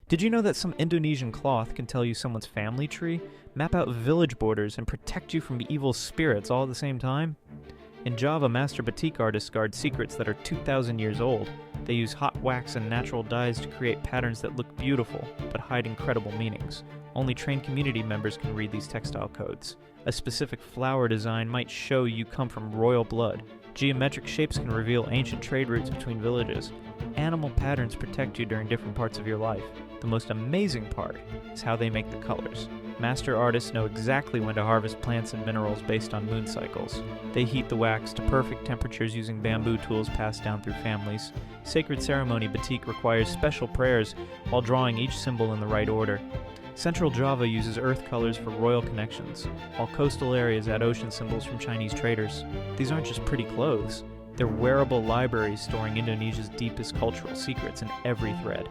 Did you know that some Indonesian cloth can tell you someone's family tree, map out village borders, and protect you from evil spirits all at the same time? In Java, master batik artists guard secrets that are 2,000 years old. They use hot wax and natural dyes to create patterns that look beautiful, but hide incredible meanings. Only trained community members can read these textile codes. A specific flower design might show you come from royal blood. Geometric shapes can reveal ancient trade routes between villages. Animal patterns protect you during different parts of your life. The most amazing part is how they make the colors. Master artists know exactly when to harvest plants and minerals based on moon cycles. They heat the wax to perfect temperatures using bamboo tools passed down through families. Sacred ceremony batik requires special prayers while drawing each symbol in the right order. Central Java uses earth colors for royal connections, while coastal areas add ocean symbols from Chinese traders. These aren't just pretty clothes. They're wearable libraries storing Indonesia's deepest cultural secrets in every thread.